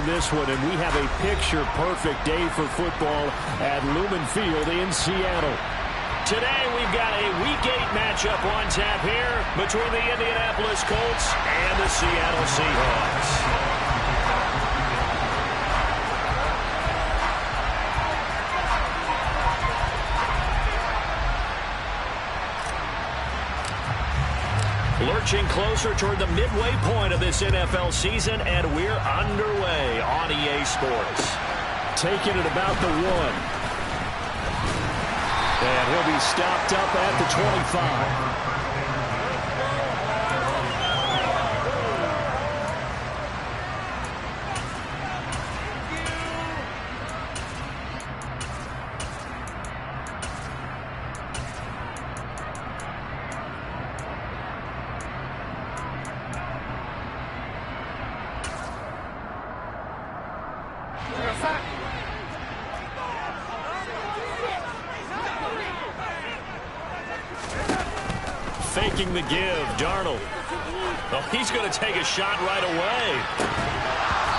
this one, and we have a picture-perfect day for football at Lumen Field in Seattle. Today we've got a Week 8 matchup on tap here between the Indianapolis Colts and the Seattle Seahawks. Lurching closer toward the midway point of this NFL season, and we're underway on EA Sports. Taking it about the 1. And he'll be stopped up at the 25. Faking the give, Darnold. Oh, he's going to take a shot right away.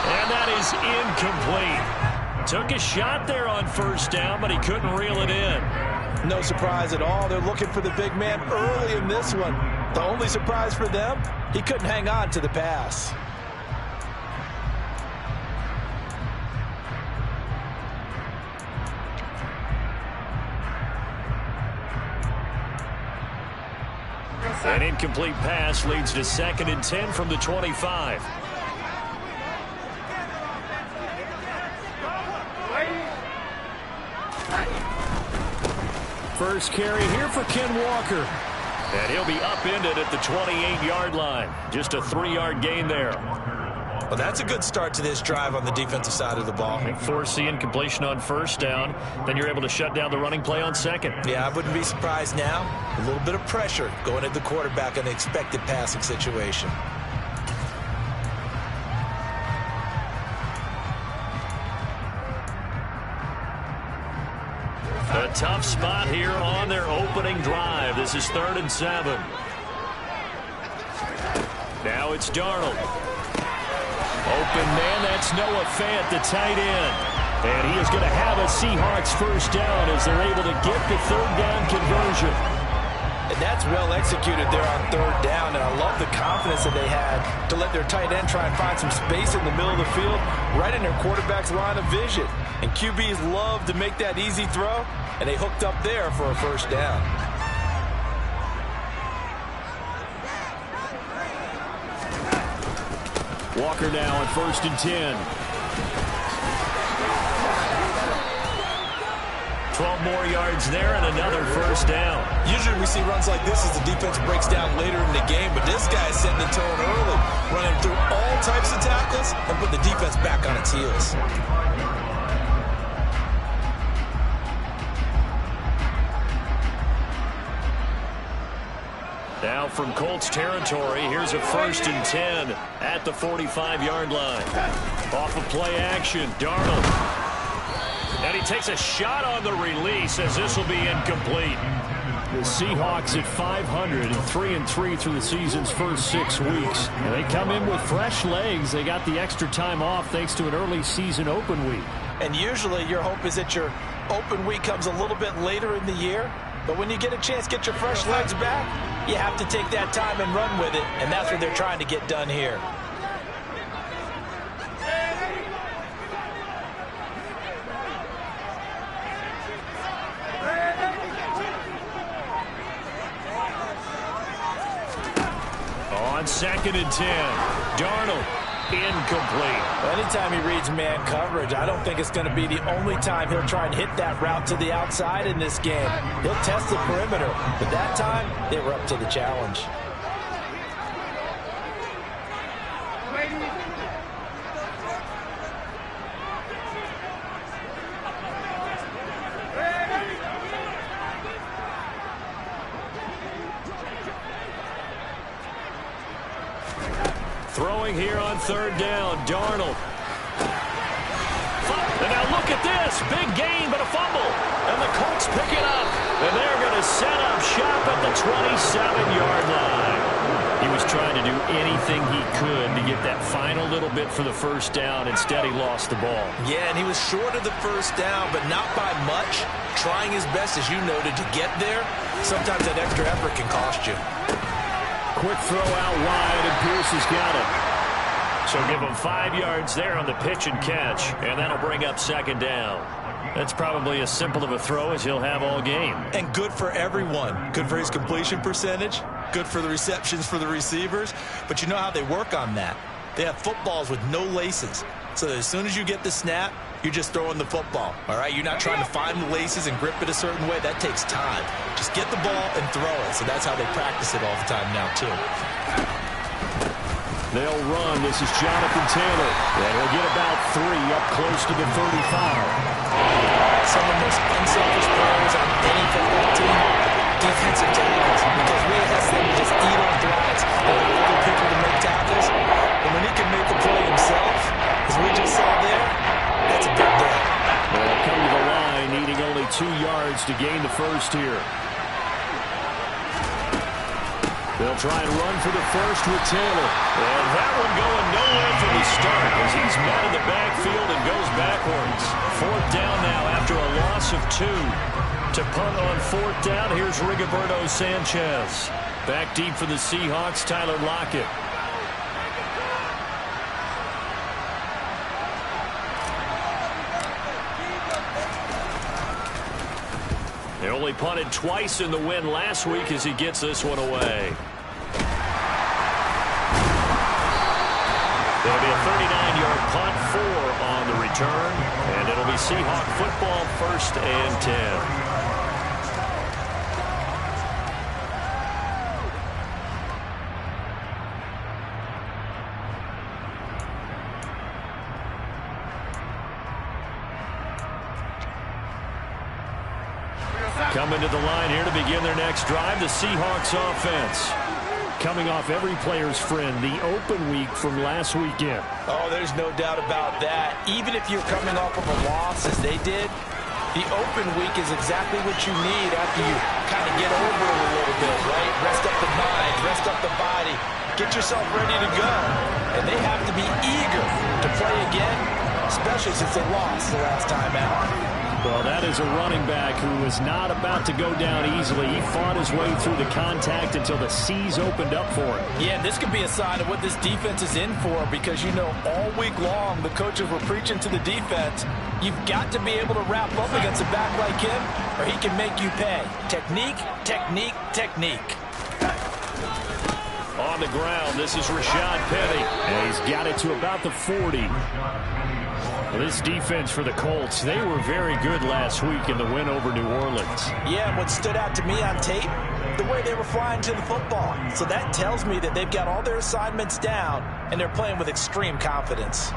And that is incomplete. Took a shot there on first down, but he couldn't reel it in. No surprise at all. They're looking for the big man early in this one. The only surprise for them, he couldn't hang on to the pass. An incomplete pass leads to 2nd and 10 from the 25. First carry here for Ken Walker. And he'll be upended at the 28-yard line. Just a 3-yard gain there. Well, that's a good start to this drive on the defensive side of the ball. Force the incompletion on first down. Then you're able to shut down the running play on 2nd. Yeah, I wouldn't be surprised now. A little bit of pressure going at the quarterback in the expected passing situation. A tough spot here on their opening drive. This is 3rd and 7. Now it's Darnold. Open man, that's Noah Fant, the tight end. And he is going to have a Seahawks first down as they're able to get the 3rd down conversion. And that's well executed there on 3rd down, and I love the confidence that they had to let their tight end try and find some space in the middle of the field, right in their quarterback's line of vision. And QBs love to make that easy throw, and they hooked up there for a first down. Walker now on 1st and 10. 12 more yards there and another first down. Usually we see runs like this as the defense breaks down later in the game, but this guy is setting the tone early, running through all types of tackles and put the defense back on its heels. Now from Colts territory, here's a 1st and 10 at the 45-yard line. Off of play action, Darnold. And he takes a shot on the release as this will be incomplete. The Seahawks at 500 and 3-3 through the season's first 6 weeks. And they come in with fresh legs. They got the extra time off thanks to an early season open week. And usually your hope is that your open week comes a little bit later in the year. But when you get a chance to get your fresh legs back, you have to take that time and run with it. And that's what they're trying to get done here. On 2nd and 10, Darnold, incomplete. Anytime he reads man coverage, I don't think it's going to be the only time he'll try and hit that route to the outside in this game. He'll test the perimeter, but that time, they were up to the challenge. Throwing here on 3rd down, Darnold. And now look at this. Big gain, but a fumble. And the Colts pick it up. And they're going to set up shop at the 27-yard line. He was trying to do anything he could to get that final little bit for the first down. Instead, he lost the ball. Yeah, and he was short of the first down, but not by much. Trying his best, as you noted, to get there. Sometimes that extra effort can cost you. Quick throw out wide, and Pierce has got it. So give him 5 yards there on the pitch and catch, and that'll bring up second down. That's probably as simple of a throw as he'll have all game. And good for everyone. Good for his completion percentage. Good for the receptions for the receivers. But you know how they work on that. They have footballs with no laces. So that as soon as you get the snap, you're just throwing the football. All right? You're not trying to find the laces and grip it a certain way. That takes time. Just get the ball and throw it. So that's how they practice it all the time now, too. They'll run. This is Jonathan Taylor. And he'll get about 3 up close to the 35. Some of the most unselfish players on any football team, defensive tackles, because we ask them to just eat on threats. They're not looking for people to make tackles. But when he can make the play himself, as we just saw there, that's a big deal. They'll come to the line, needing only 2 yards to gain the first here. They'll try and run for the first with Taylor. And that one going nowhere from the start as he's met in the backfield and goes backwards. 4th down now after a loss of 2. To punt on 4th down, here's Rigoberto Sanchez. Back deep for the Seahawks, Tyler Lockett. They only punted twice in the win last week as he gets this one away. It'll be a 39-yard punt, 4 on the return, and it'll be Seahawk football, 1st and 10. Coming to the line here to begin their next drive, the Seahawks offense. Coming off every player's friend, the open week from last weekend. Oh, there's no doubt about that. Even if you're coming off of a loss as they did, the open week is exactly what you need after you kind of get over it a little bit, right? Rest up the mind, rest up the body, get yourself ready to go. And they have to be eager to play again, especially since they lost the last time out. Well, that is a running back who was not about to go down easily. He fought his way through the contact until the seas opened up for him. Yeah, this could be a sign of what this defense is in for because, you know, all week long the coaches were preaching to the defense, you've got to be able to wrap up against a back like him or he can make you pay. Technique, technique, technique. On the ground, this is Rashad Penny. And he's got it to about the 40. This defense for the Colts, they were very good last week in the win over New Orleans. Yeah, what stood out to me on tape, the way they were flying to the football. So that tells me that they've got all their assignments down, and they're playing with extreme confidence.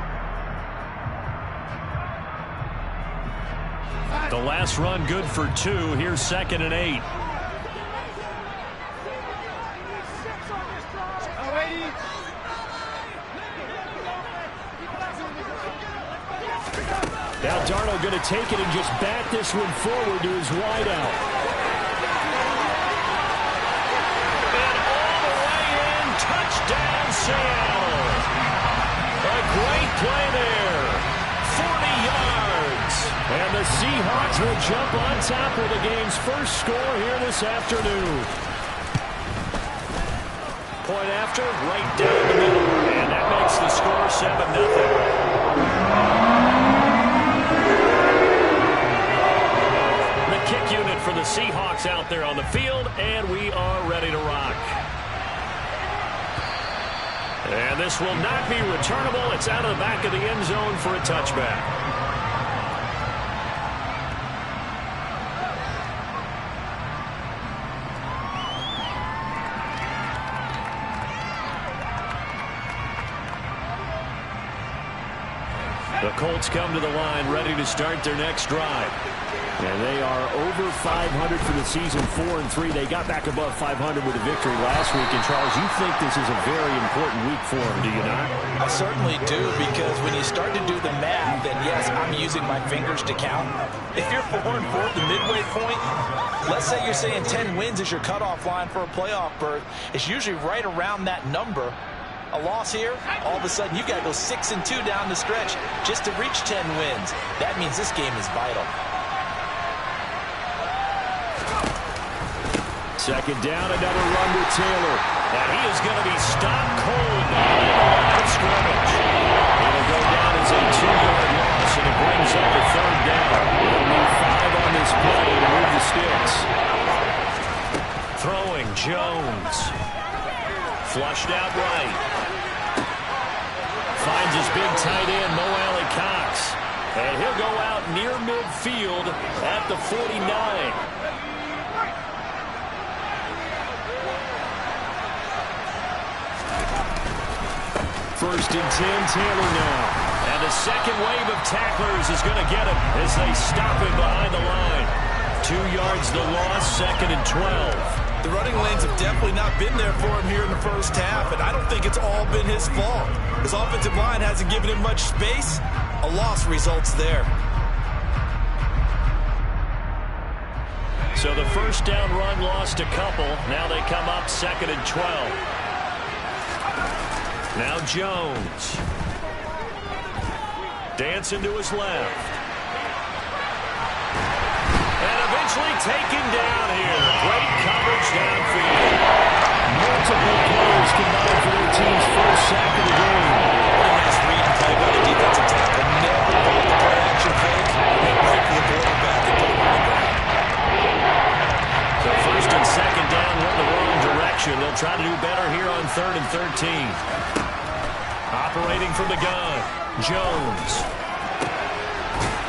The last run good for 2. Here's 2nd and 8. Now Darnold going to take it and just back this one forward to his wideout. And all the way in, touchdown Seattle. A great play there. 40 yards. And the Seahawks will jump on top with the game's first score here this afternoon. Point after, right down the middle. And that makes the score 7-0. Kick unit for the Seahawks out there on the field, and we are ready to rock. And this will not be returnable. It's out of the back of the end zone for a touchback. The Colts come to the line ready to start their next drive. And they are over 500 for the season, 4-3. They got back above 500 with a victory last week. And, Charles, you think this is a very important week for them, do you not? I certainly do, because when you start to do the math, and yes, I'm using my fingers to count. If you're 4-4 the midway point, let's say you're saying 10 wins is your cutoff line for a playoff berth. It's usually right around that number. A loss here, all of a sudden you've got to go 6-2 down the stretch just to reach 10 wins. That means this game is vital. Second down, another run with Taylor. And he is going to be stopped cold behind the line of scrimmage. It'll go down as a 2-yard loss, and it brings up a third down. They'll need 5 on this play to move the sticks. Throwing, Jones. Flushed out right. Finds his big tight end, Mo Alley Cox. And he'll go out near midfield at the 49. First and 10, Taylor now. And the second wave of tacklers is going to get him as they stop him behind the line. 2 yards the loss, second and 12. The running lanes have definitely not been there for him here in the first half, and I don't think it's all been his fault. His offensive line hasn't given him much space. A loss results there. So the first down run lost a couple. Now they come up second and 12. Now Jones. Dancing to his left. And eventually taken down here. Great coverage downfield. Multiple players combined for their team's first sack of the game. What a nice read and play by the defensive tackle. Never pulled the play action fake. And right to the quarterback and put him on the ground. So first and second down went the wrong direction. They'll try to do better here on 3rd and 13. Operating from the gun, Jones.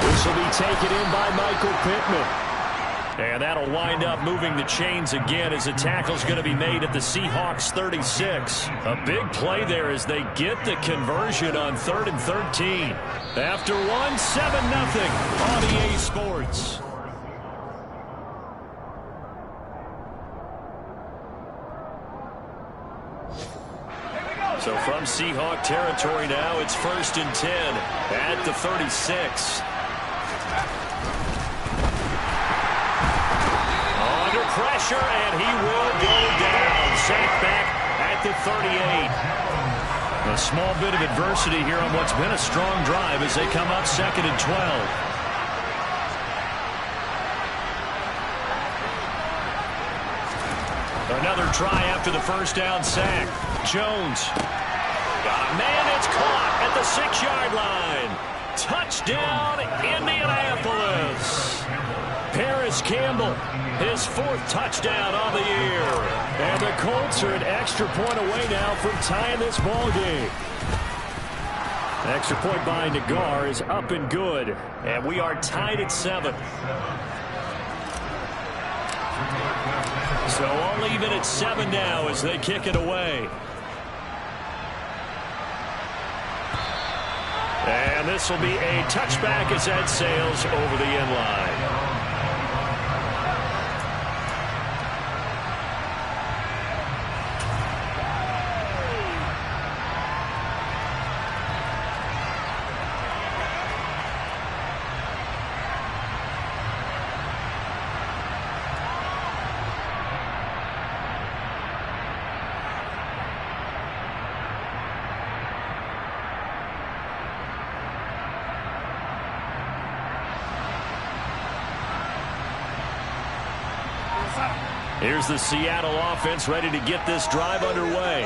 This will be taken in by Michael Pittman. And that'll wind up moving the chains again as the tackle's going to be made at the Seahawks 36. A big play there as they get the conversion on 3rd and 13. After 1, 7-0 on EA Sports. So from Seahawk territory now, it's 1st and 10 at the 36. Under pressure, and he will go down. Sacked back at the 38. A small bit of adversity here on what's been a strong drive as they come up 2nd and 12. Another try after the first down sack. Jones. Got a man, it's caught at the 6-yard line. Touchdown, Indianapolis. Paris Campbell, his 4th touchdown on the year. And the Colts are an extra point away now from tying this ball game. Extra point by Nagar is up and good. And we are tied at 7. So all even at 7 now as they kick it away. And this will be a touchback as that sails over the end line. Here's the Seattle offense ready to get this drive underway.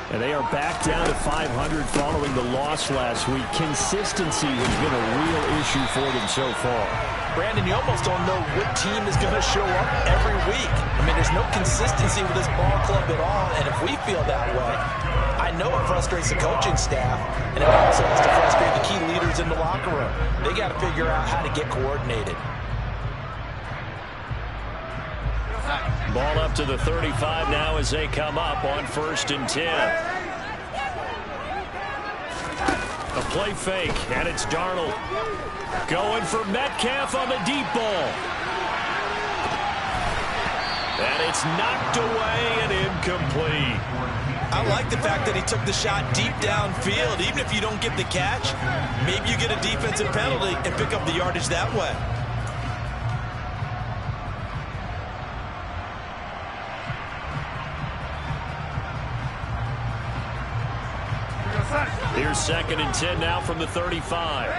And they are back down to 500 following the loss last week. Consistency has been a real issue for them so far. Brandon, you almost don't know what team is going to show up every week. I mean, there's no consistency with this ball club at all, and if we feel that way, I know it frustrates the coaching staff, and it also has to frustrate the key leaders in the locker room. They got to figure out how to get coordinated. Ball up to the 35 now as they come up on 1st and 10. A play fake, and it's Darnold going for Metcalf on the deep ball. And it's knocked away and incomplete. I like the fact that he took the shot deep downfield. Even if you don't get the catch, maybe you get a defensive penalty and pick up the yardage that way. Here's 2nd and 10 now from the 35.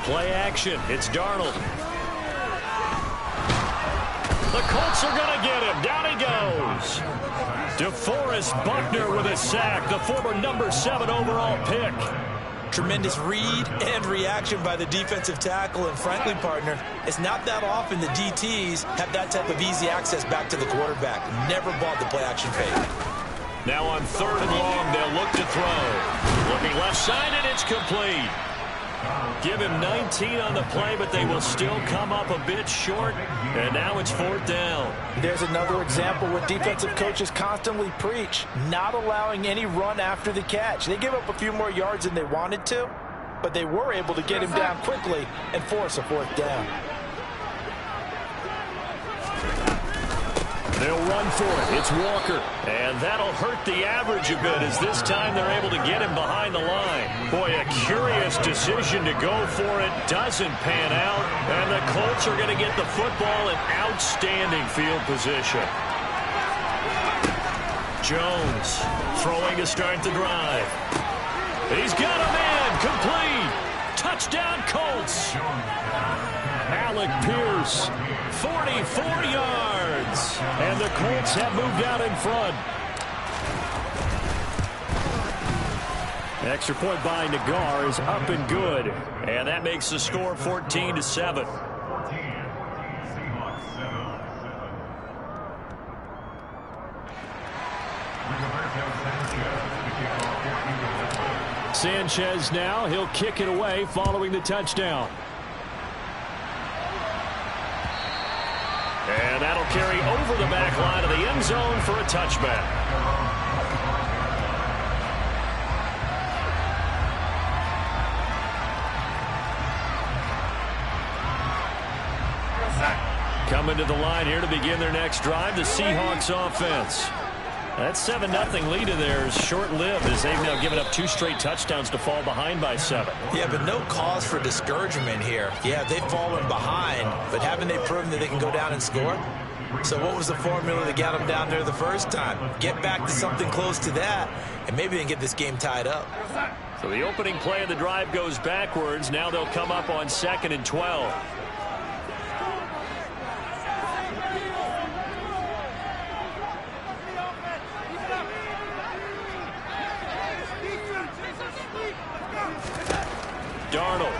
Play action. It's Darnold. The Colts are going to get him. Down he goes. DeForest Buckner with a sack, the former number 7 overall pick. Tremendous read and reaction by the defensive tackle. And frankly, partner, it's not that often the DTs have that type of easy access back to the quarterback. Never bought the play action fake. Now on 3rd and long, they'll look to throw. Looking left side, and it's complete. Give him 19 on the play, but they will still come up a bit short. And now it's 4th down. There's another example what defensive coaches constantly preach, not allowing any run after the catch. They give up a few more yards than they wanted to, but they were able to get him down quickly and force a 4th down. They'll run for it. It's Walker. And that'll hurt the average a bit as this time they're able to get him behind the line. Boy, a curious decision to go for it. Doesn't pan out. And the Colts are going to get the football in outstanding field position. Jones throwing to start the drive. He's got a man. Complete. Touchdown, Colts. Alec Pierce, 44 yards. And the Colts have moved out in front. Extra point by Nagar is up and good. And that makes the score 14-7. Sanchez now, he'll kick it away following the touchdown. And that'll carry over the back line of the end zone for a touchback. Coming to the line here to begin their next drive, the Seahawks offense. That 7-0 lead of theirs short-lived as they've now given up 2 straight touchdowns to fall behind by 7. Yeah, but no cause for discouragement here. Yeah, they've fallen behind, but haven't they proven that they can go down and score? So what was the formula that got them down there the first time? Get back to something close to that, and maybe they can get this game tied up. So the opening play of the drive goes backwards. Now they'll come up on 2nd and 12. Darnold.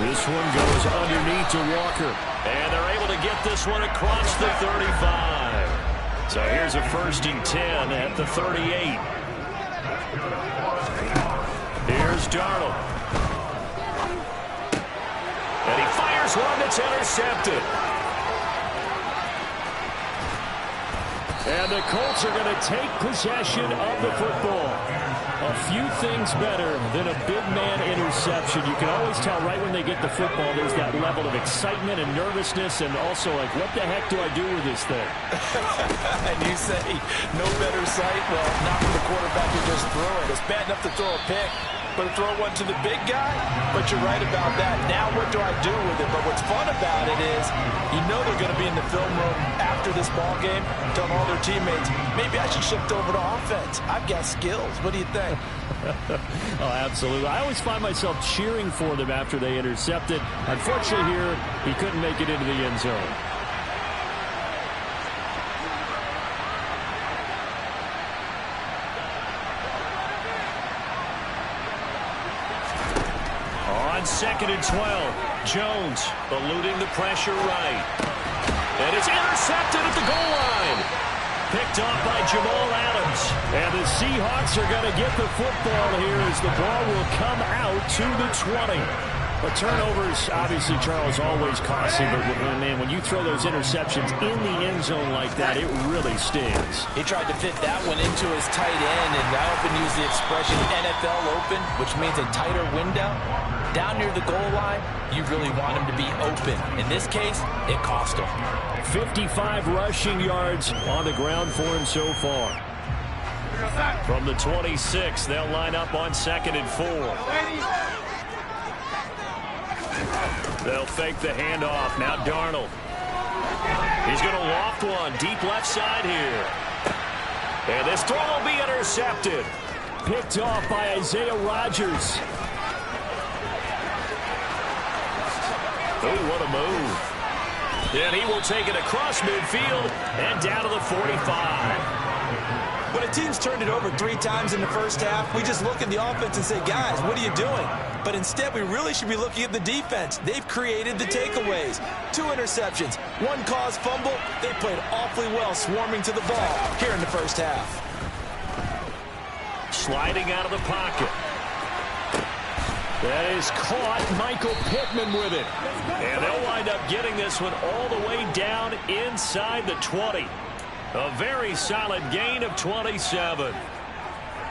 This one goes underneath to Walker. And they're able to get this one across the 35. So here's a 1st and 10 at the 38. Here's Darnold. And he fires one that's intercepted. And the Colts are going to take possession of the football. A few things better than a big man interception. You can always tell right when they get the football, there's that level of excitement and nervousness and also like, what the heck do I do with this thing? And you say, no better sight? Well, not for the quarterback who just threw it. It's bad enough to throw a pick, but to throw one to the big guy? But you're right about that. Now what do I do with it? But what's fun about it is, you know they're going to be in the film room after this ball game, telling all their teammates, maybe I should shift over to offense. I've got skills. What do you think? Oh, absolutely. I always find myself cheering for them after they intercepted. Unfortunately here, he couldn't make it into the end zone. On 2nd and 12, Jones eluding the pressure right. And it's intercepted at the goal line. Picked off by Jamal Adams. And the Seahawks are going to get the football here as the ball will come out to the 20. But turnovers, obviously, Charles, always costly. But, man, when you throw those interceptions in the end zone like that, it really stings. He tried to fit that one into his tight end, and I often use the expression NFL open, which means a tighter window. Down near the goal line, you really want him to be open. In this case, it cost him. 55 rushing yards on the ground for him so far. From the 26, they'll line up on 2nd and 4. They'll fake the handoff. Now Darnold. He's going to loft one. Deep left side here. And this throw will be intercepted. Picked off by Isaiah Rodgers. Oh, what a move. And he will take it across midfield and down to the 45. When a team's turned it over 3 times in the first half, we just look at the offense and say, guys, what are you doing? But instead, we really should be looking at the defense. They've created the takeaways. 2 interceptions, 1 caused fumble. They played awfully well swarming to the ball here in the first half. Sliding out of the pocket. That is caught. Michael Pittman with it. And they'll wind up getting this one all the way down inside the 20. A very solid gain of 27.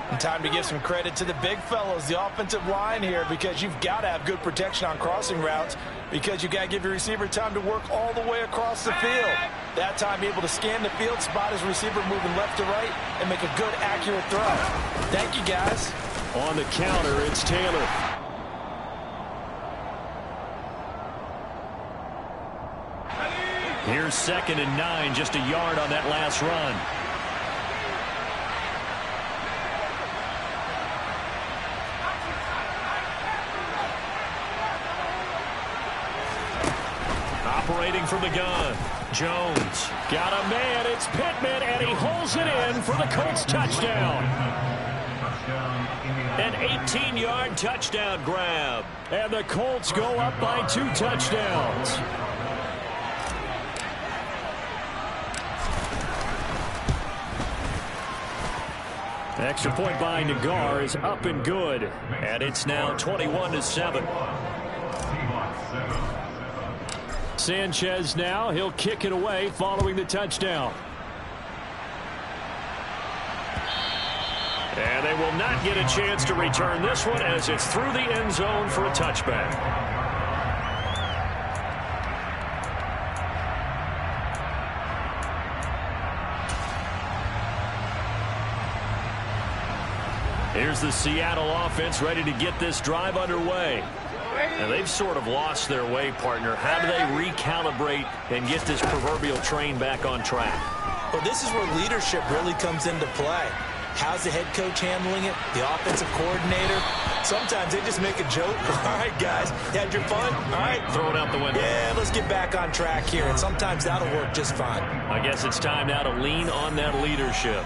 And time to give some credit to the big fellows, the offensive line here, because you've got to have good protection on crossing routes, because you've got to give your receiver time to work all the way across the field. That time able to scan the field, spot his receiver moving left to right, and make a good, accurate throw. Thank you, guys. On the counter, it's Taylor. Here's 2nd and 9, just a yard on that last run. Operating from the gun. Jones got a man. It's Pittman, and he holds it in for the Colts touchdown. An 18-yard touchdown grab. And the Colts go up by 2 touchdowns. Extra point by Nagar is up and good. And it's now 21-7. Sanchez now. He'll kick it away following the touchdown. And they will not get a chance to return this one as it's through the end zone for a touchback. Here's the Seattle offense ready to get this drive underway. And they've sort of lost their way, partner. How do they recalibrate and get this proverbial train back on track? Well, this is where leadership really comes into play. How's the head coach handling it? The offensive coordinator? Sometimes they just make a joke. All right, guys, you had your fun? All right. Throw it out the window. Yeah, let's get back on track here. And sometimes that'll work just fine. I guess it's time now to lean on that leadership.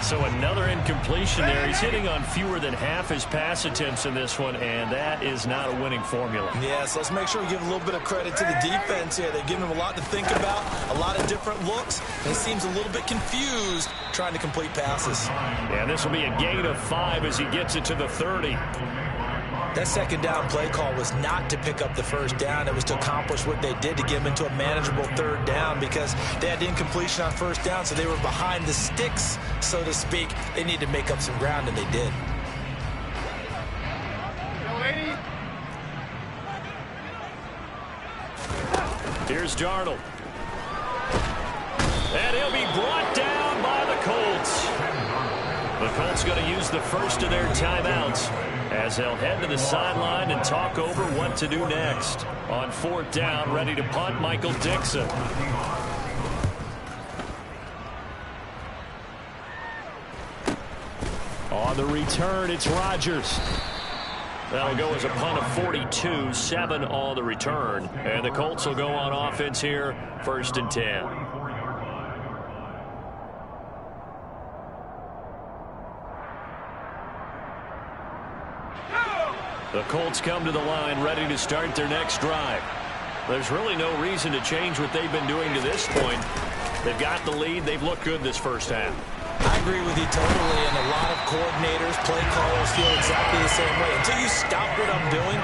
So another incompletion there. He's hitting on fewer than half his pass attempts in this one, and that is not a winning formula. Yes, let's make sure we give a little bit of credit to the defense here. They've given him a lot to think about, a lot of different looks, and he seems a little bit confused trying to complete passes. Yeah, this will be a gain of 5 as he gets it to the 30. That second down play call was not to pick up the first down. It was to accomplish what they did to get them into a manageable 3rd down because they had incompletion on 1st down, so they were behind the sticks, so to speak. They needed to make up some ground, and they did. Here's Darnold. And he'll be brought down by the Colts. The Colts going to use the first of their timeouts as they'll head to the sideline and talk over what to do next. On 4th down, ready to punt, Michael Dixon. On the return, it's Rodgers. That'll go as a punt of 42, 7 on the return. And the Colts will go on offense here, 1st and 10. The Colts come to the line ready to start their next drive. There's really no reason to change what they've been doing to this point. They've got the lead. They've looked good this first half. I agree with you totally, and a lot of coordinators, play callers feel exactly the same way. Until you stop what I'm doing,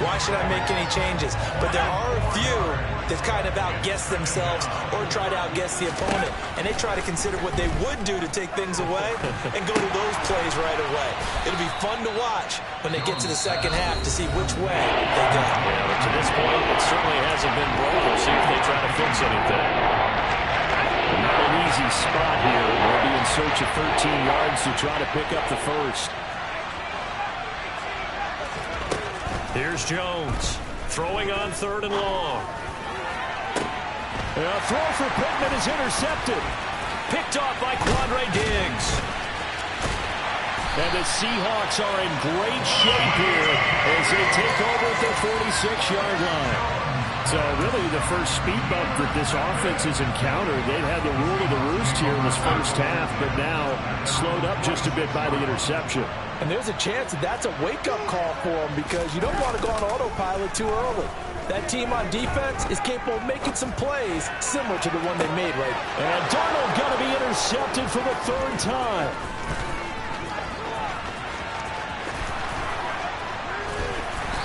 why should I make any changes? But there are a few that kind of outguess themselves or try to outguess the opponent, and they try to consider what they would do to take things away and go to those plays right away. It'll be fun to watch when they get to the second half to see which way they go. Yeah, but to this point, it certainly hasn't been broke. We'll see if they try to fix anything. Not an easy spot here. They'll be in search of 13 yards to try to pick up the first. Here's Jones, throwing on 3rd and long. A throw for Pittman is intercepted. Picked off by Quandre Diggs. And the Seahawks are in great shape here as they take over at the 46-yard line. So really the first speed bump that this offense has encountered. They've had the rule of the roost here in this first half, but now slowed up just a bit by the interception. And there's a chance that that's a wake-up call for them because you don't want to go on autopilot too early. That team on defense is capable of making some plays similar to the one they made right. And Darnold going to be intercepted for the 3rd time.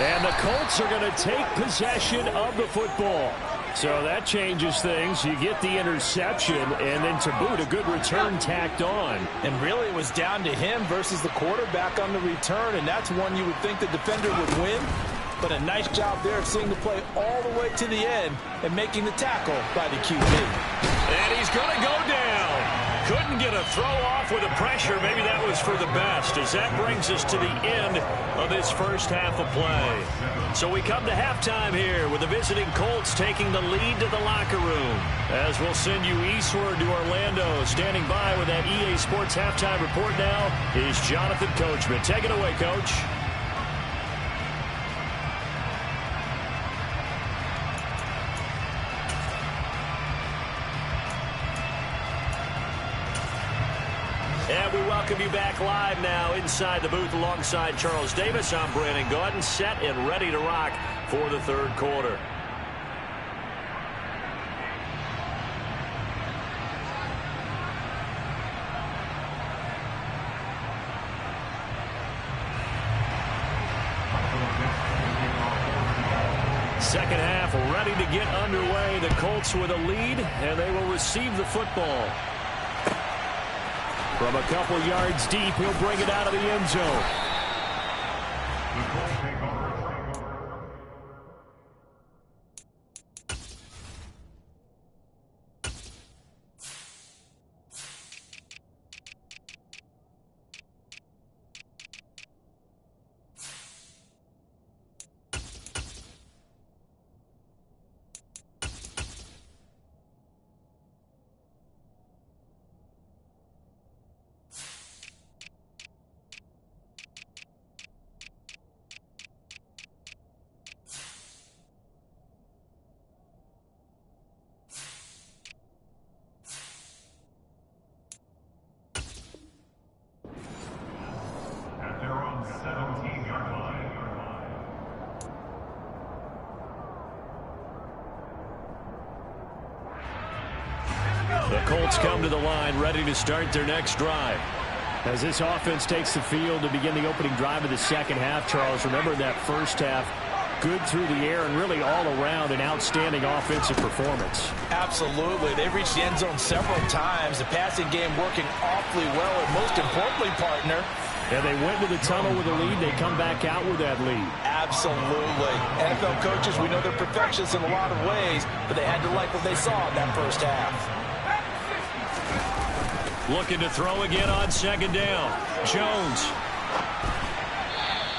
And the Colts are going to take possession of the football. So that changes things. You get the interception, and then to boot, a good return tacked on. And really it was down to him versus the quarterback on the return, and that's one you would think the defender would win. But a nice job there of seeing the play all the way to the end and making the tackle by the QB. And he's going to go down. Couldn't get a throw off with the pressure. Maybe that was for the best, as that brings us to the end of this first half of play. So we come to halftime here with the visiting Colts taking the lead to the locker room. As we'll send you eastward to Orlando. Standing by with that EA Sports halftime report now is Jonathan Coachman. Take it away, Coach. And we welcome you back live now inside the booth alongside Charles Davis. I'm Brandon Gaudin, set and ready to rock for the 3rd quarter. Second half ready to get underway. The Colts with a lead, and they will receive the football. From a couple yards deep, he'll bring it out of the end zone. The Colts come to the line, ready to start their next drive. As this offense takes the field to begin the opening drive of the second half, Charles, remember that first half, good through the air and really all around an outstanding offensive performance. Absolutely. They've reached the end zone several times. The passing game working awfully well, and most importantly, partner, and they went to the tunnel with a lead. They come back out with that lead. Absolutely. NFL coaches, we know they're perfectionists in a lot of ways, but they had to like what they saw in that first half. Looking to throw again on second down. Jones.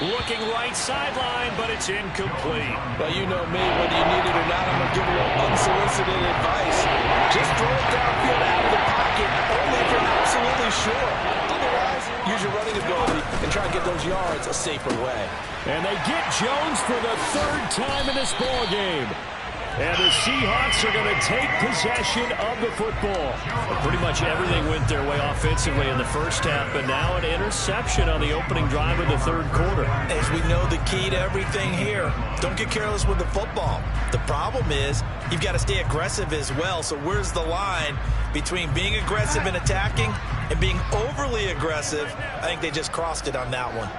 Looking right sideline, but it's incomplete. Well, you know me, whether you need it or not, I'm going to give a little unsolicited advice. Just throw it downfield out of the pocket, only if you're absolutely sure. Otherwise, use your running ability and try to get those yards a safer way. And they get Jones for the 3rd time in this ball game. And the Seahawks are going to take possession of the football. Pretty much everything went their way offensively in the first half, but now an interception on the opening drive of the 3rd quarter. As we know, the key to everything here, don't get careless with the football. The problem is you've got to stay aggressive as well. So where's the line between being aggressive and attacking and being overly aggressive. I think they just crossed it on that one.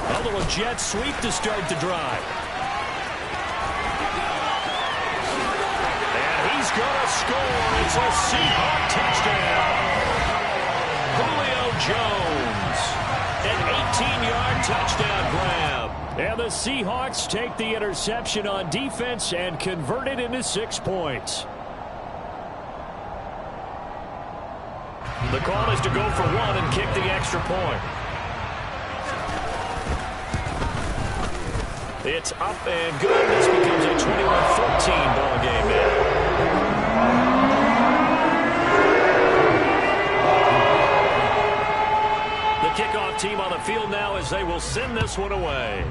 A little jet sweep to start the drive. And he's going to score. It's a Seahawk touchdown. Julio Jones, an 18-yard touchdown grab. And the Seahawks take the interception on defense and convert it into 6 points. The call is to go for one and kick the extra point. It's up and good. This becomes a 21-14 ball game now. The kickoff team on the field now as they will send this one away.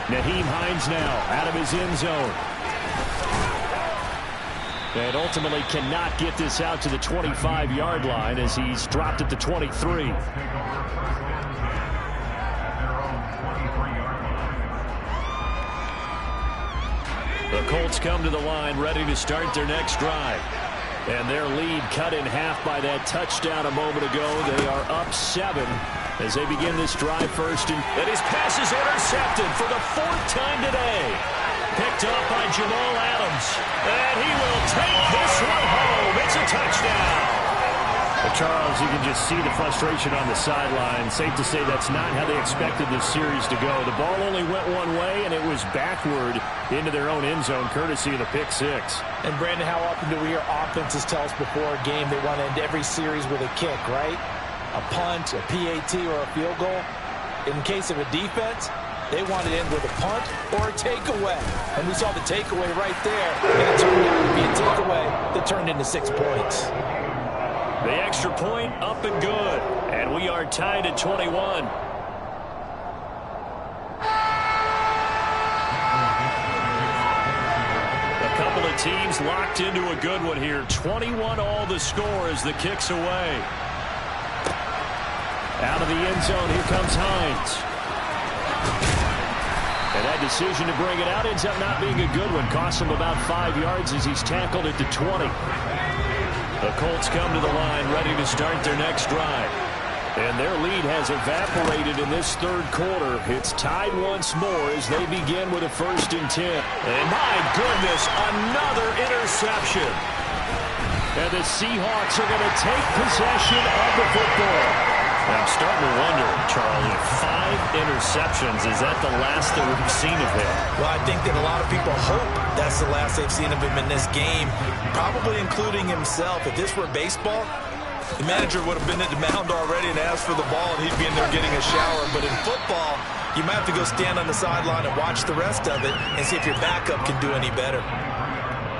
Nyheim Hines now out of his end zone. And ultimately cannot get this out to the 25-yard line as he's dropped at the 23. The Colts come to the line ready to start their next drive. And their lead cut in half by that touchdown a moment ago. They are up 7 as they begin this drive first. And his pass is intercepted for the 4th time today. Picked up by Jamal Adams. And he will take this one home. It's a touchdown. Well, Charles, you can just see the frustration on the sideline. Safe to say that's not how they expected this series to go. The ball only went one way, and it was backward into their own end zone, courtesy of the pick six. And, Brandon, how often do we hear offenses tell us before a game they want to end every series with a kick, right? A punt, a PAT, or a field goal. In case of a defense, they want to end with a punt or a takeaway. And we saw the takeaway right there, and it turned out to be a takeaway that turned into 6 points. The extra point up and good. And we are tied at 21. A couple of teams locked into a good one here. 21 all the score as the kick's away. Out of the end zone, here comes Hines. And that decision to bring it out ends up not being a good one. Costs him about 5 yards as he's tackled at the 20. The Colts come to the line ready to start their next drive. And their lead has evaporated in this third quarter. It's tied once more as they begin with a 1st and 10. And my goodness, another interception. And the Seahawks are going to take possession of the football. I'm starting to wonder, Charlie, 5 interceptions, is that the last that we've seen of him? Well, I think that a lot of people hope that's the last they've seen of him in this game, probably including himself. If this were baseball, the manager would have been at the mound already and asked for the ball, and he'd be in there getting a shower. But in football, you might have to go stand on the sideline and watch the rest of it and see if your backup can do any better.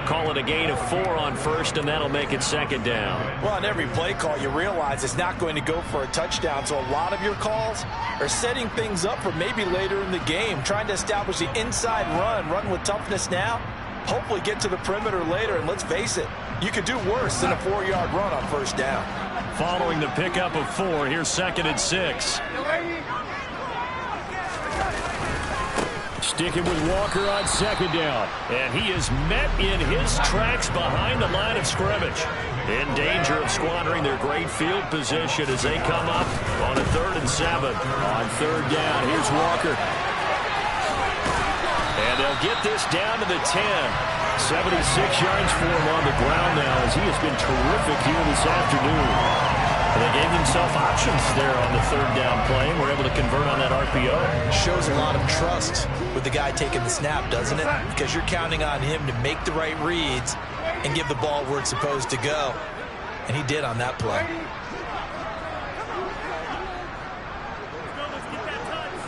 Call it a gain of 4 on first, and that'll make it 2nd down. Well, on every play call, you realize it's not going to go for a touchdown. So a lot of your calls are setting things up for maybe later in the game, trying to establish the inside run with toughness now, hopefully get to the perimeter later. And let's face it, you could do worse than a 4-yard run on 1st down. Following the pickup of 4, here's 2nd and 6. Sticking with Walker on 2nd down. And he is met in his tracks behind the line of scrimmage. In danger of squandering their great field position as they come up on a 3rd and 7. On 3rd down, here's Walker. And they'll get this down to the 10. 76 yards for him on the ground now as he has been terrific here this afternoon. They gave themselves options there on the 3rd down play and were able to convert on that RPO. Shows a lot of trust with the guy taking the snap, doesn't it? Because you're counting on him to make the right reads and give the ball where it's supposed to go. And he did on that play.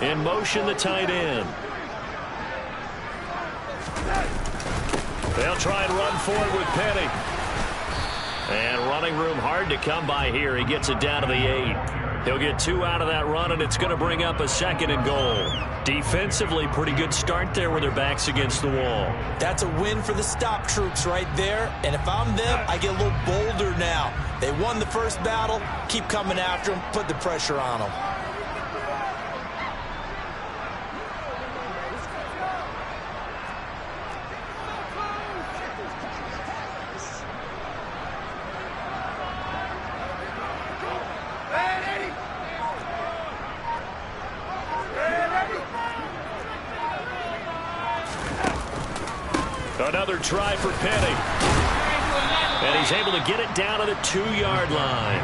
In motion, the tight end. They'll try and run forward with Penny. And running room hard to come by here. He gets it down to the 8. He'll get 2 out of that run, and it's going to bring up a 2nd and goal. Defensively, pretty good start there with their backs against the wall. That's a win for the stop troops right there. And if I'm them, I get a little bolder now. They won the first battle. Keep coming after them. Put the pressure on them. Another try for Penny. And he's able to get it down to the 2-yard line.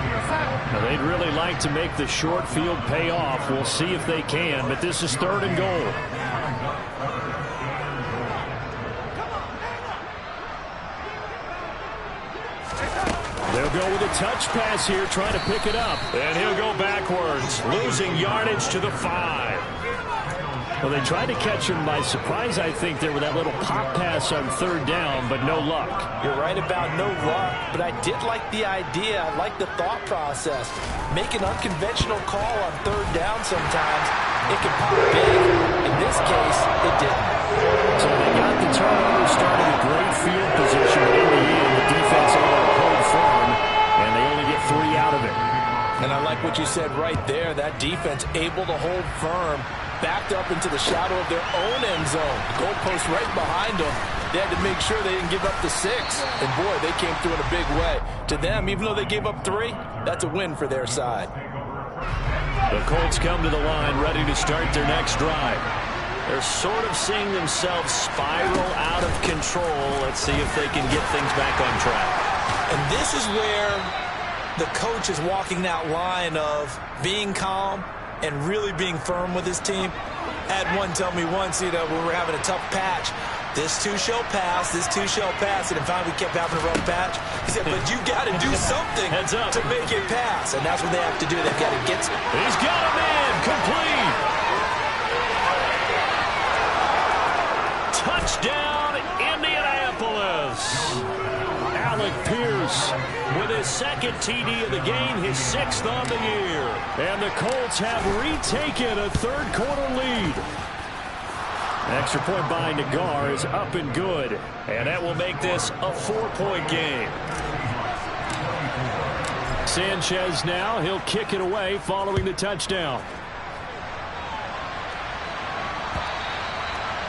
Now, they'd really like to make the short field pay off. We'll see if they can, but this is 3rd and goal. They'll go with a touch pass here, trying to pick it up. And he'll go backwards, losing yardage to the 5. Well, they tried to catch him by surprise, I think, there with that little pop pass on 3rd down, but no luck. You're right about no luck, but I did like the idea. I like the thought process. Make an unconventional call on 3rd down sometimes. It can pop big. In this case, it didn't. So they got the turnover, starting a great field position, but in the end, the defense able to hold firm, and they only get 3 out of it. And I like what you said right there. That defense able to hold firm. Backed up into the shadow of their own end zone. The goalpost right behind them. They had to make sure they didn't give up the 6. And, boy, they came through in a big way. To them, even though they gave up 3, that's a win for their side. The Colts come to the line, ready to start their next drive. They're sort of seeing themselves spiral out of control. Let's see if they can get things back on track. And this is where the coach is walking that line of being calm and really being firm with his team. I had one tell me once, when we were having a tough patch, this too shall pass, this too shall pass, and finally we kept having a rough patch. He said, but you got to do something to make it pass, and that's what they have to do. They've got to get some. He's got a man, complete. Touchdown, Indianapolis. Alec Pierce with his 2nd TD of the game, his 6th on the year. And the Colts have retaken a 3rd quarter lead. Extra point by Nagar is up and good. And that will make this a 4-point game. Sanchez now, he'll kick it away following the touchdown.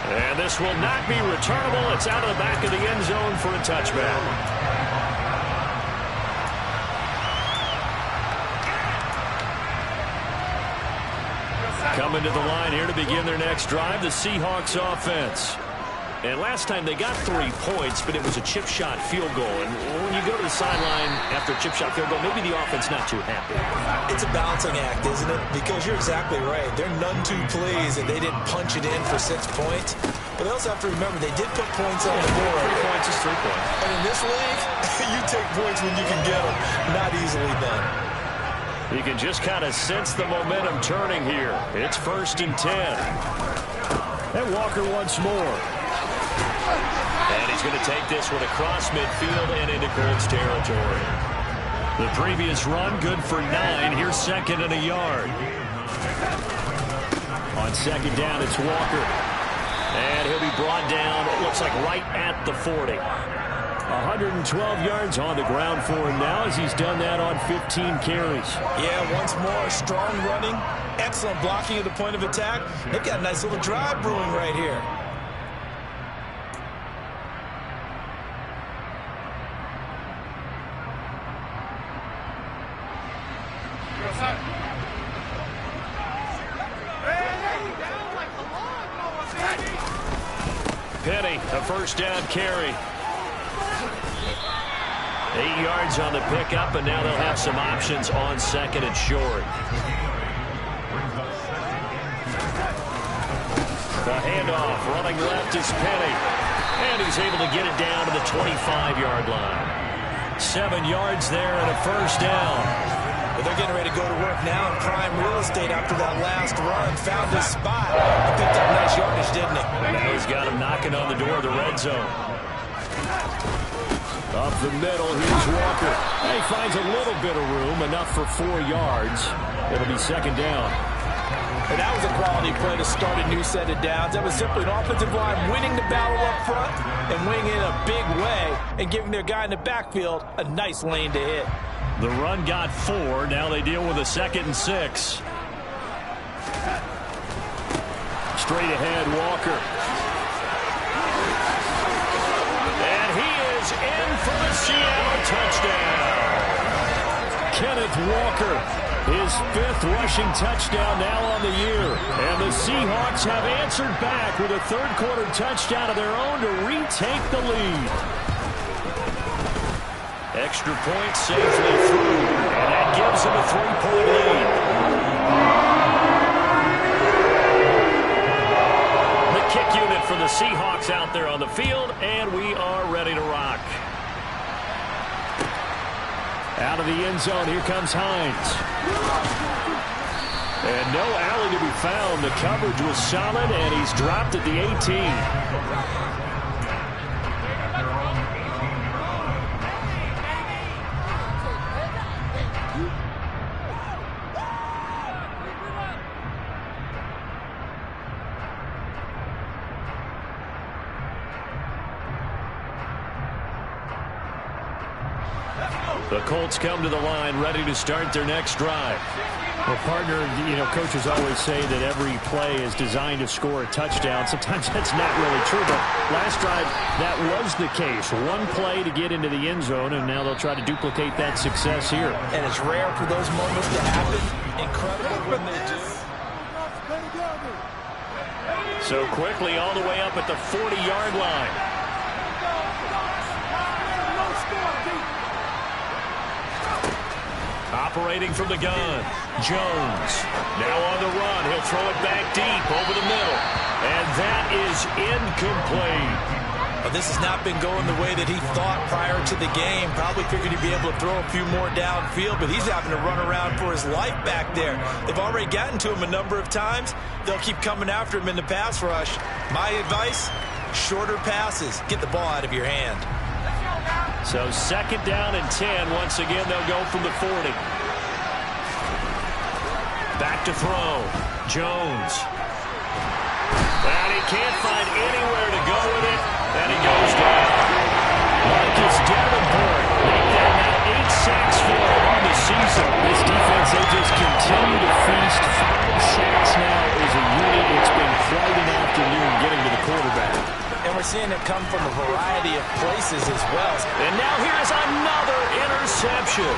And this will not be returnable. It's out of the back of the end zone for a touchback. Coming to the line here to begin their next drive, the Seahawks offense. And last time they got 3 points, but it was a chip shot field goal. And when you go to the sideline after a chip shot field goal, maybe the offense not too happy. It's a balancing act, isn't it? Because you're exactly right. They're none too pleased that they didn't punch it in for 6 points. But they also have to remember they did put points on the board. 3 points is 3 points. And in this league, you take points when you can get them. Not easily done. You can just kind of sense the momentum turning here. It's 1st and 10. And Walker once more. And he's going to take this one across midfield and into Colts territory. The previous run, good for 9. Here's 2nd and a yard. On 2nd down, it's Walker. And he'll be brought down, it looks like right at the 40. 112 yards on the ground for him now as he's done that on 15 carries. Yeah, once more, strong running, excellent blocking at the point of attack. They've got a nice little drive brewing right here. Penny, a 1st down carry. 8 yards on the pickup, and now they'll have some options on 2nd and short. The handoff, running left is Penny. And he's able to get it down to the 25-yard line. 7 yards there and a 1st down. But they're getting ready to go to work now in prime real estate after that last run. Found his spot. He picked up nice yardage, didn't he? Now he's got him knocking on the door of the red zone. Up the middle, here's Walker. He finds a little bit of room, enough for 4 yards. It'll be second down. And that was a quality play to start a new set of downs. That was simply an offensive line winning the battle up front and winning in a big way and giving their guy in the backfield a nice lane to hit. The run got 4. Now they deal with a 2nd and 6. Straight ahead, Walker. And he is in for the Seattle touchdown. Kenneth Walker, his 5th rushing touchdown now on the year. And the Seahawks have answered back with a third-quarter touchdown of their own to retake the lead. Extra point safely through, and that gives them a 3-point lead. The kick unit for the Seahawks out there on the field, and we are ready to rock. Out of the end zone, here comes Hines. And no alley to be found. The coverage was solid, and he's dropped at the 18. The Colts come to the line, ready to start their next drive. Well, partner, coaches always say that every play is designed to score a touchdown. Sometimes that's not really true, but last drive, that was the case. One play to get into the end zone, and now they'll try to duplicate that success here. And it's rare for those moments to happen. Incredible when they do. So quickly all the way up at the 40-yard line. Operating from the gun, Jones. Now on the run. He'll throw it back deep over the middle. And that is incomplete. Well, this has not been going the way that he thought prior to the game. Probably figured he'd be able to throw a few more downfield, but he's having to run around for his life back there. They've already gotten to him a number of times. They'll keep coming after him in the pass rush. My advice, shorter passes. Get the ball out of your hand. So second down and 10. Once again, they'll go from the 40. Back to throw. Jones. And he can't find anywhere to go with it. And he goes down. Marcus Davenport. Make that now 8 sacks for him on the season. This defense, they just continue to feast. 5 sacks now as a unit. It's been quite an afternoon getting to the quarterback. And we're seeing it come from a variety of places as well. And now here's another interception.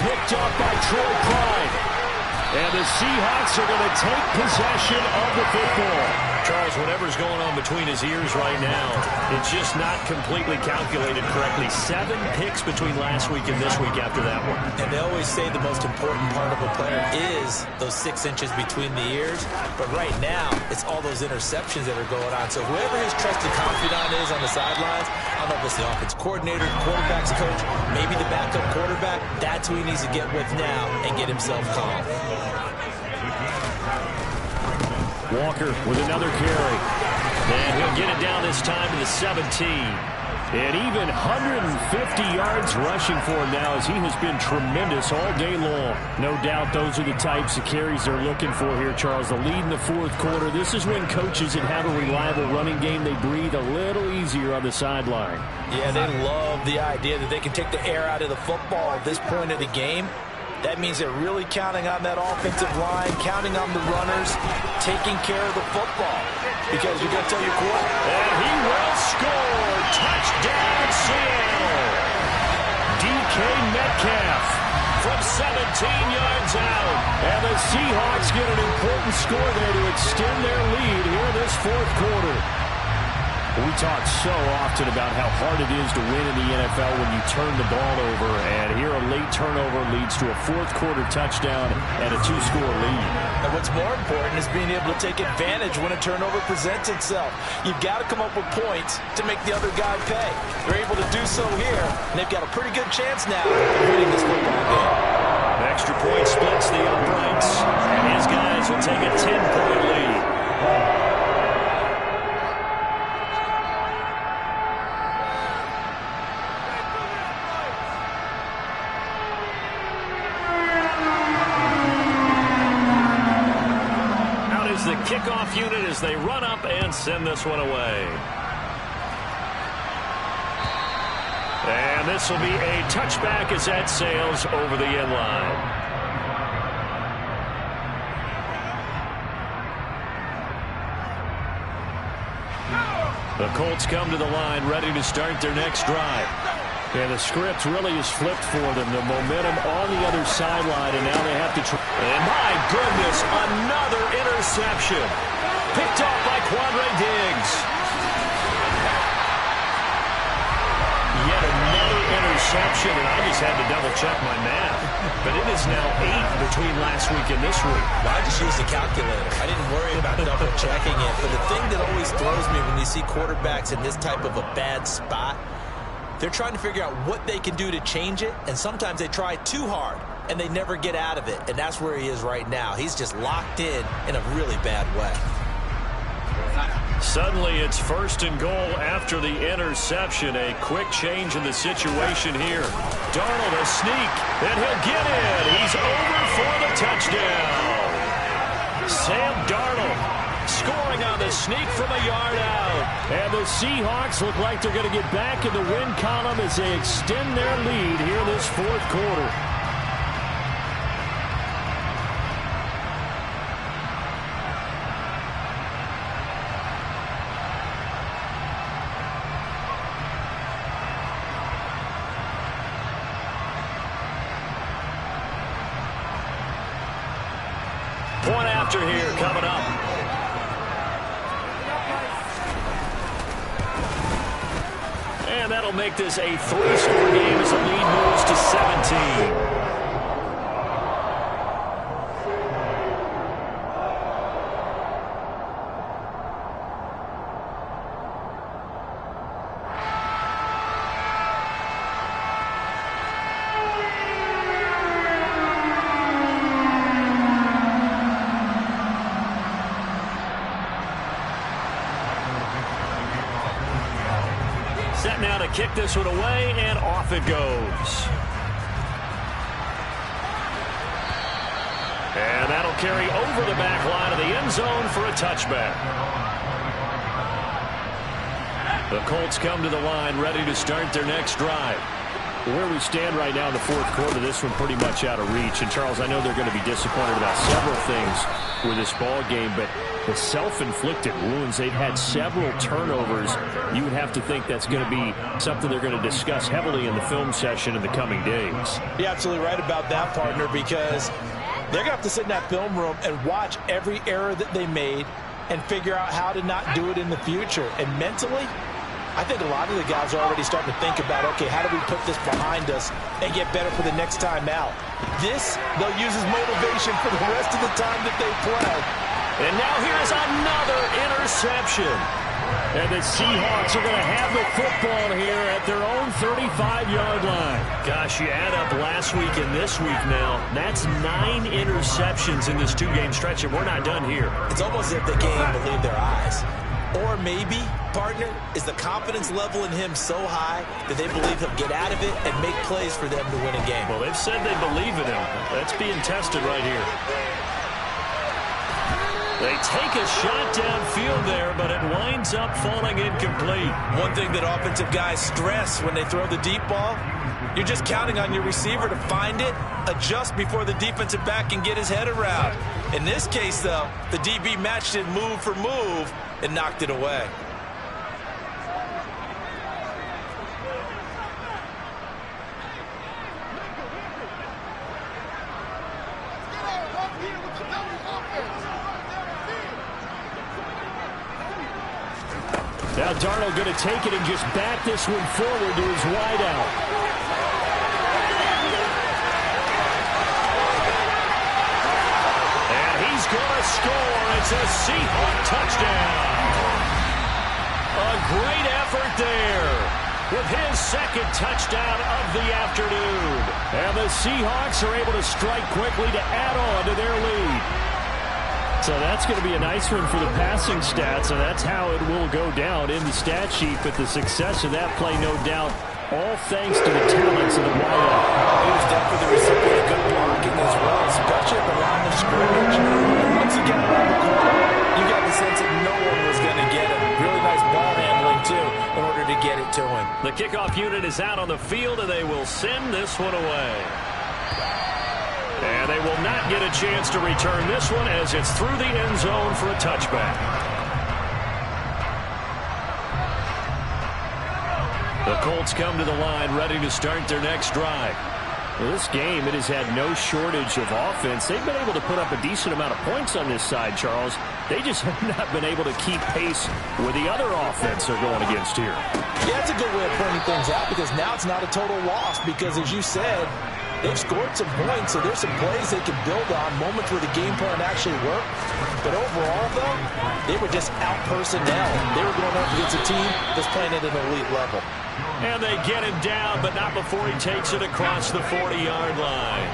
Picked up by Troy Pride. And the Seahawks are going to take possession of the football. Charles, whatever's going on between his ears right now, it's just not completely calculated correctly. 7 picks between last week and this week after that one. And they always say the most important part of a player is those 6 inches between the ears. But right now, it's all those interceptions that are going on. So whoever his trusted confidant is on the sidelines, I don't know if it's the offense coordinator, quarterback's coach, maybe the backup quarterback, that's who he needs to get with now and get himself calm. Walker with another carry. And he'll get it down this time to the 17. And even 150 yards rushing for him now as he has been tremendous all day long. No doubt those are the types of carries they're looking for here, Charles. The lead in the 4th quarter. This is when coaches that have a reliable running game, they breathe a little easier on the sideline. Yeah, they love the idea that they can take the air out of the football at this point of the game. That means they're really counting on that offensive line, counting on the runners, taking care of the football. Because you're going to tell your quarterback. And he will score. Touchdown, Seattle. DK Metcalf from 17 yards out. And the Seahawks get an important score there to extend their lead here in this 4th quarter. We talk so often about how hard it is to win in the NFL when you turn the ball over, and here a late turnover leads to a 4th quarter touchdown and a 2-score lead. And what's more important is being able to take advantage when a turnover presents itself. You've got to come up with points to make the other guy pay. They're able to do so here, and they've got a pretty good chance now of winning this football game. Extra point splits the uprights, and his guys will take a 10-point lead. is the kickoff unit as they run up and send this one away. And this will be a touchback as that sails over the end line. The Colts come to the line ready to start their next drive. And the script really is flipped for them. The momentum on the other sideline, and now they have to try. And my goodness, another interception. Picked off by Quandre Diggs. Yet another interception, and I just had to double-check my math. But it is now 8 between last week and this week. Well, I just used the calculator. I didn't worry about double-checking it. But the thing that always throws me when you see quarterbacks in this type of a bad spot, they're trying to figure out what they can do to change it, and sometimes they try too hard, and they never get out of it, and that's where he is right now. He's just locked in a really bad way. Suddenly, it's 1st and goal after the interception. A quick change in the situation here. Darnold a sneak, and he'll get in. He's over for the touchdown. Sam Darnold scoring on the sneak from a yard out. And the Seahawks look like they're going to get back in the win column as they extend their lead here this 4th quarter. Point after here coming up. And that'll make this a 3-score game as the lead moves to 17. Set now to kick this one away, and off it goes. And that'll carry over the back line of the end zone for a touchback. The Colts come to the line ready to start their next drive. Where we stand right now in the 4th quarter, this one pretty much out of reach. And, Charles, I know they're going to be disappointed about several things with this ball game, but the self-inflicted wounds, they've had several turnovers. You would have to think that's going to be something they're going to discuss heavily in the film session in the coming days. You're absolutely right about that, partner, because they're going to have to sit in that film room and watch every error that they made and figure out how to not do it in the future. And mentally, I think a lot of the guys are already starting to think about, okay, how do we put this behind us and get better for the next time out? This, they'll use as motivation for the rest of the time that they play. And now here's another interception. And the Seahawks are going to have the football here at their own 35-yard line. Gosh, you add up last week and this week now, that's 9 interceptions in this 2-game stretch, and we're not done here. It's almost as if they can't even believe their eyes. Or maybe, partner, is the confidence level in him so high that they believe he'll get out of it and make plays for them to win a game. Well, they've said they believe in him. That's being tested right here. They take a shot downfield there, but it winds up falling incomplete. One thing that offensive guys stress when they throw the deep ball, you're just counting on your receiver to find it, adjust before the defensive back can get his head around. In this case, though, the DB matched it move for move and knocked it away. Now Darnold going to take it and just back this one forward to his wideout. And he's going to score. It's a Seahawk touchdown. A great effort there with his 2nd touchdown of the afternoon. And the Seahawks are able to strike quickly to add on to their lead. So that's going to be a nice one for the passing stats, and that's how it will go down in the stat sheet. But the success of that play, no doubt, all thanks to the talents of the wideout. He was definitely the recipient of good blocking as well, especially at the line of scrimmage. And once again, around the corner. The kickoff unit is out on the field, and they will send this one away. And they will not get a chance to return this one as it's through the end zone for a touchback. The Colts come to the line ready to start their next drive. Well, this game, it has had no shortage of offense. They've been able to put up a decent amount of points on this side, Charles. They just have not been able to keep pace with the other offense they're going against here. Yeah, it's a good way of pointing things out because now it's not a total loss because, as you said, they've scored some points, so there's some plays they can build on, moments where the game plan actually worked. But overall, though, they were just out-personnel. They were going up against a team that's playing at an elite level. And they get him down, but not before he takes it across the 40-yard line.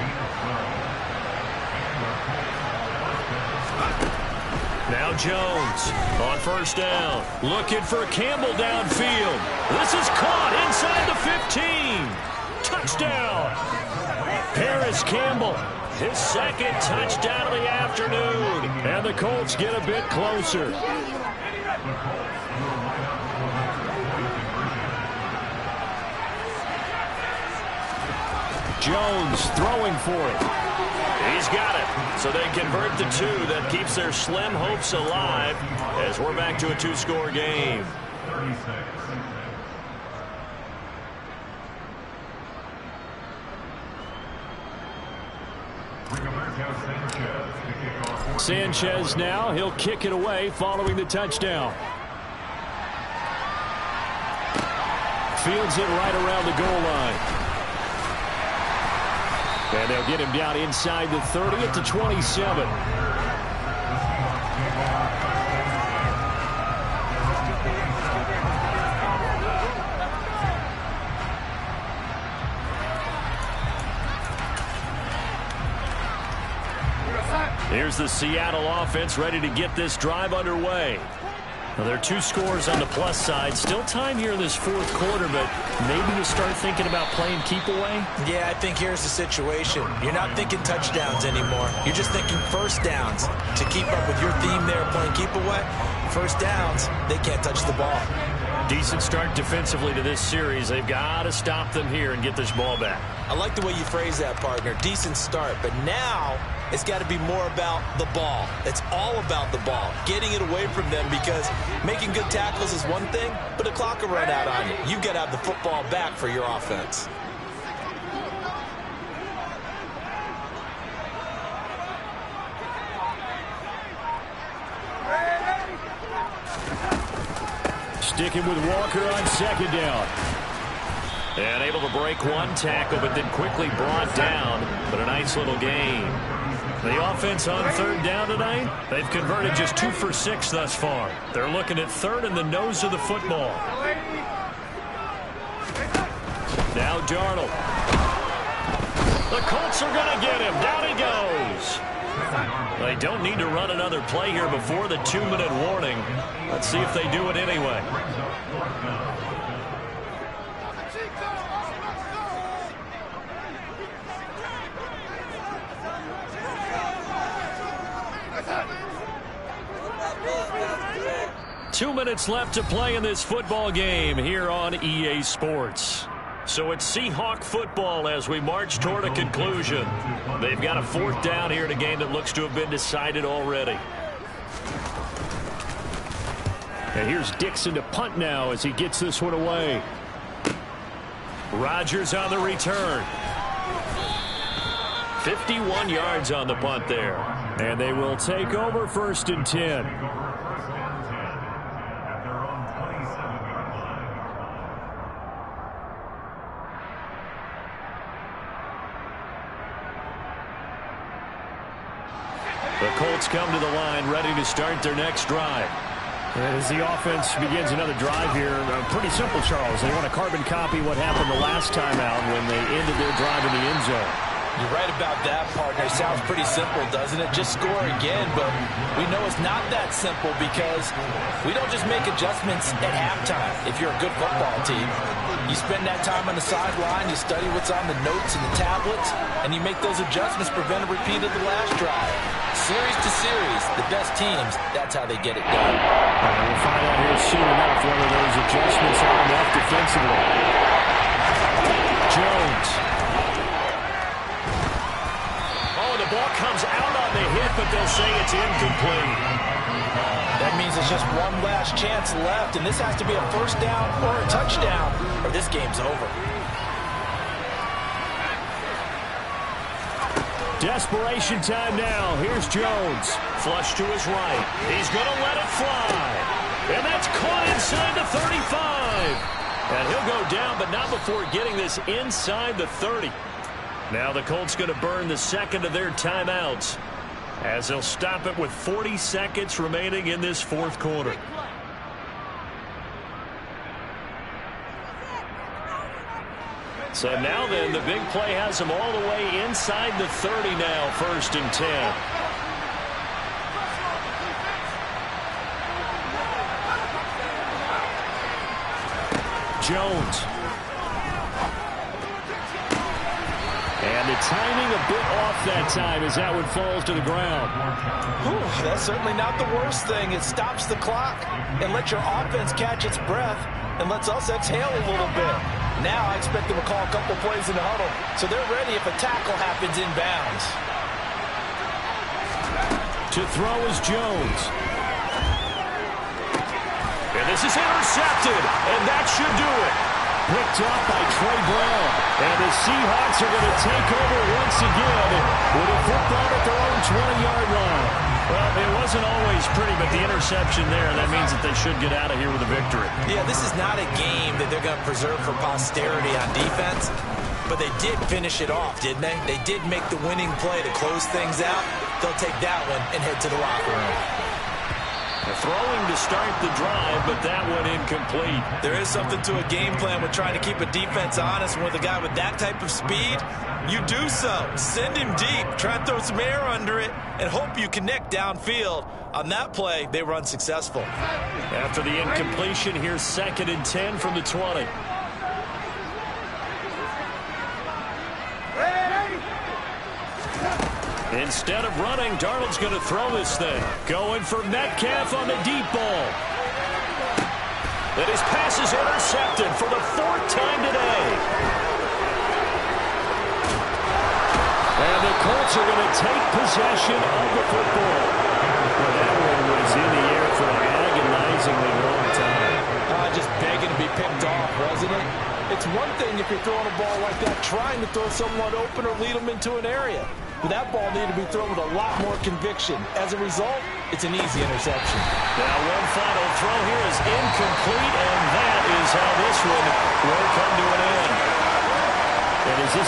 Now Jones on first down. Looking for Campbell downfield. This is caught inside the 15. Touchdown. Paris Campbell, his second touchdown of the afternoon. And the Colts get a bit closer. Jones throwing for it. He's got it. So they convert the two. That keeps their slim hopes alive as we're back to a two-score game. 36. Sanchez now, he'll kick it away following the touchdown. Fields it right around the goal line. And they'll get him down inside the 30 at the 27. Here's the Seattle offense ready to get this drive underway. Well, there are two scores on the plus side. Still time here in this fourth quarter, but maybe you start thinking about playing keep away? Yeah, I think here's the situation. You're not thinking touchdowns anymore. You're just thinking first downs. To keep up with your theme there, playing keep away, first downs, they can't touch the ball. Decent start defensively to this series. They've got to stop them here and get this ball back. I like the way you phrase that, partner. Decent start, but now it's got to be more about the ball. It's all about the ball, getting it away from them, because making good tackles is one thing, but the clock will run out on you. You've got to have the football back for your offense. Sticking with Walker on second down. And able to break one tackle, but then quickly brought down. But a nice little gain. The offense on third down tonight, they've converted just 2 for 6 thus far. They're looking at third in the nose of the football. Now Darnold. The Colts are going to get him. Down he goes. They don't need to run another play here before the 2-minute warning. Let's see if they do it anyway. Two minutes left to play in this football game here on EA Sports. So it's Seahawk football as we march toward a conclusion. They've got a fourth down here in a game that looks to have been decided already. And here's Dixon to punt now as he gets this one away. Rodgers on the return. 51 yards on the punt there. And they will take over 1st and 10. The Colts come to the line ready to start their next drive. As the offense begins another drive here, pretty simple, Charles. They want to carbon copy what happened the last time out when they ended their drive in the end zone. You're right about that, partner. It sounds pretty simple, doesn't it? Just score again, but we know it's not that simple because we don't just make adjustments at halftime if you're a good football team. You spend that time on the sideline, you study what's on the notes and the tablets, and you make those adjustments, prevent a repeat of the last drive. Series to series, the best teams, that's how they get it done. We'll find out here soon enough whether those adjustments are enough defensively. Jones. The ball comes out on the hit, but they'll say it's incomplete. That means it's just one last chance left, and this has to be a first down or a touchdown, or this game's over. Desperation time now. Here's Jones. Flush to his right. He's going to let it fly. And that's caught inside the 35. And he'll go down, but not before getting this inside the 30. Now the Colts going to burn the second of their timeouts as they'll stop it with 40 seconds remaining in this fourth quarter. So now then, the big play has them all the way inside the 30 now, 1st and 10. Jones. And the timing a bit off that time as that one falls to the ground. Whew, that's certainly not the worst thing. It stops the clock and lets your offense catch its breath and lets us exhale a little bit. Now I expect them to call a couple plays in the huddle so they're ready if a tackle happens inbounds. To throw is Jones. And this is intercepted, and that should do it. Picked up by Trey Brown. And the Seahawks are going to take over once again with a football at their own 20-yard line. Well, it wasn't always pretty, but the interception there, that means that they should get out of here with a victory. Yeah, this is not a game that they're going to preserve for posterity on defense, but they did finish it off, didn't they? They did make the winning play to close things out. They'll take that one and head to the locker room. Throwing to start the drive, but that one incomplete. There is something to a game plan with trying to keep a defense honest. And with a guy with that type of speed, you do so. Send him deep. Try and throw some air under it and hope you connect downfield. On that play, they were unsuccessful. After the incompletion, here's 2nd and 10 from the 20. Instead of running, Darnold's going to throw this thing. Going for Metcalf on the deep ball. And his pass is intercepted for the 4th time today. And the Colts are going to take possession of the football. Well, that one was in the air for an agonizingly long time. Just begging to be picked off, wasn't it? It's one thing if you're throwing a ball like that, trying to throw someone open or lead them into an area. But that ball needed to be thrown with a lot more conviction. As a result, it's an easy interception. Now one final throw here is incomplete, and that is how this one will come to an end. And is this